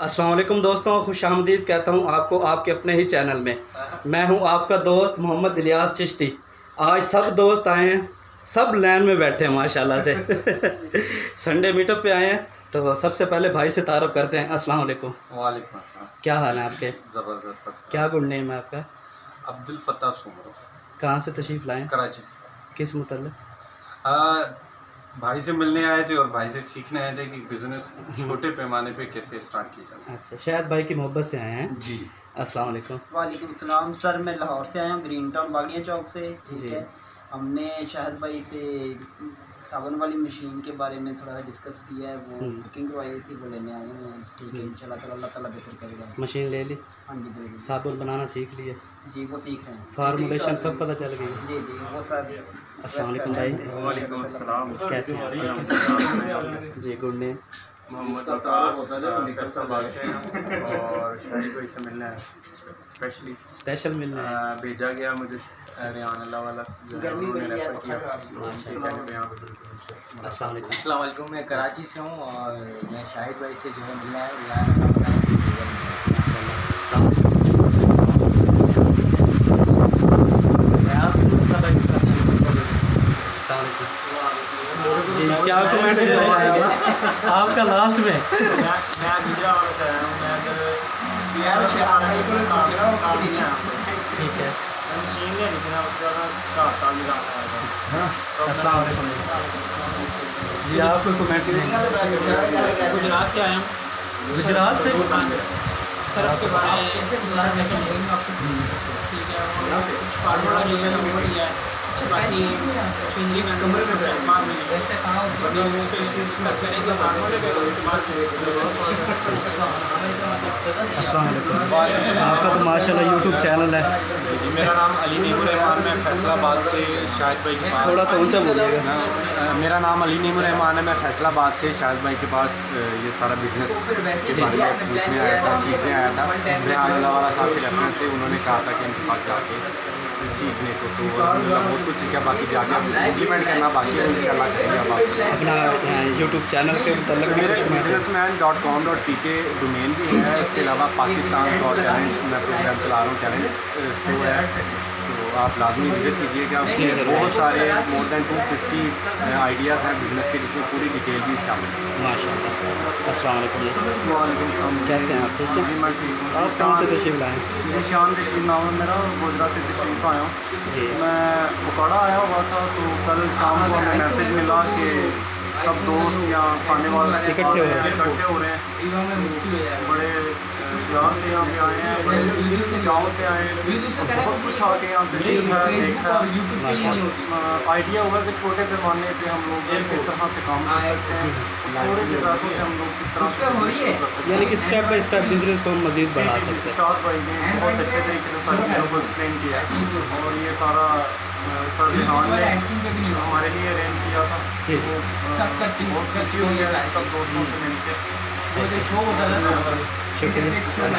अस्सलाम वालेकुम दोस्तों, खुशामदीद कहता हूँ आपको आपके अपने ही चैनल में। मैं हूँ आपका दोस्त मोहम्मद इलियास चिश्ती। आज सब दोस्त आए हैं, सब लाइन में बैठे हैं माशाल्लाह से। संडे मीटअप पे आए हैं। तो सबसे पहले भाई से तारुफ करते हैं। अस्सलाम वालेकुम। वालेकुम अस्सलाम। क्या हाल है आपके? ज़बरदस्त। क्या गुड नेम है आपका? अब्दुल फत्ताह सुमरो। कहाँ से तशरीफ़ लाएँ? कराची से। किस मुतल्लिक़? भाई से मिलने आए थे और भाई से सीखने आए थे कि बिज़नेस छोटे पैमाने पे कैसे स्टार्ट किया जाता है। अच्छा, शायद भाई की मोहब्बत से आए हैं। जी। अस्सलाम वालेकुम। वालेकुम सलाम सर, मैं लाहौर से आया हूँ, ग्रीन टाउन बागिया चौक से। ठीक है, हमने शाहिद भाई से साबुन वाली मशीन के बारे में थोड़ा डिस्कस किया है। वो बुकिंग करवाई थी, वो लेने आए हैं। ठीक है, इंशाल्लाह ताला अल्लाह ताला बेहतर करेगा। मशीन ले ली? हाँ जी, दे दी। साबुन बनाना सीख लिए? जी, वो सीख रहे हैं। फार्मूलेशन सब पता चल गई? जी जी, वो सब। अस्सलाम वालेकुम भाई। वालेकुम अस्सलाम। कैसे हैं? जी, गुड नेम? मोहम्मद वकास फैसलाबाद से हैं और शाहिद भाई से मिलना है। स्पेशल मिलना है। भेजा गया मुझे रियान अल्लाह वाला जो है उन्होंने रेफर किया। अस्सलाम वालेकुम। मैं कराची से हूँ और मैं शाहिद भाई से जो है मिलना है। जी, क्या कमेंट आपका लास्ट में? मैं गुजरा वाला से आया हूँ। मैं ठीक है। मशीन ले रही थी ना, उसका चाहता भी रहा अस्सलाम वालेकुम जी। आप कोई कमेंट? गुजरात से आया हूँ। गुजरात से? सर आपके बारे में कैसे गुजरात में ठीक है, कुछ फार्मूला जो है वो किया है। बाकी इंग्लिश कमरे में वैसे कहाँ अस्सलाम वालेकुम। आपका तो माशाल्लाह यूट्यूब चैनल है। जी, मेरा नाम अली नीमुर रहमान, मैं फैसलाबाद से शाहिद भाई के पास। थोड़ा सा ऊंचा बोलिएगा। मेरा नाम अली नीमुर रहमान है, मैं फैसलाबाद से शाहिद भाई के पास ये सारा बिजनेस के बारे में पूछने आया था, सीखने आया था। रियान अल्लाह वाला साहब के रेफरेंस से उन्होंने कहा था कि इनके पास जाके सीखने को, तो बहुत कुछ सीखा। बाकी जाके इम्प्लीमेंट करना बाकी है, इंशाल्लाह करेंगे। अब आपसे अपना यूट्यूब चैनल के मतलब मेरे businessman.com.pk डोमेन भी है। उसके अलावा पाकिस्तान गॉट टैलेंट मैं प्रोग्राम चला रहा हूँ, टैलेंट शो है, तो आप लाजमी विजिट कीजिएगा। उसमें बहुत सारे मोर देन 250 आइडियाज़ हैं बिज़नेस के, जिसमें पूरी डिटेल भी शामिल है। माशाल्लाह। अस्सलाम वालेकुम। वालेकुम सलाम। कैसे हैं आप? ठीक है जी, मैं ठीक हूँ। आप कौन से तशरीफ़ लाएँ? जी, शान रशीद नाम है मेरा, गुजरात से तशरीफ़ आया हूँ। जी। मैं बुखाड़ा आया हुआ था, तो कल शाम को हमें मैसेज मिला कि सब दोस्त या खाने वाले इकट्ठे हो रहे हैं। बड़े प्यार से यहाँ पे आए हैं, बड़े चाव से आए हैं। बहुत कुछ आके यहाँ पे सीखा है, देखा है। आइडिया हुआ कि छोटे पैमाने पे हम लोग किस तरह से काम कर सकते हैं, थोड़े से पैसों से हम लोग किस तरह से कर सकते हैं, यानी कि स्टेप बाय स्टेप बिजनेस को हम मज़ीद बढ़ा सकते हैं। शाद भाई ने बहुत अच्छे तरीके से सारी चीज़ों को एक्सप्लेन किया है और ये सारा सर रिहान ने हमारे लिए अरेंज किया था। जी। बहुत खुशी हुई है सब दोस्तों से मिलकर। शुक्रिया।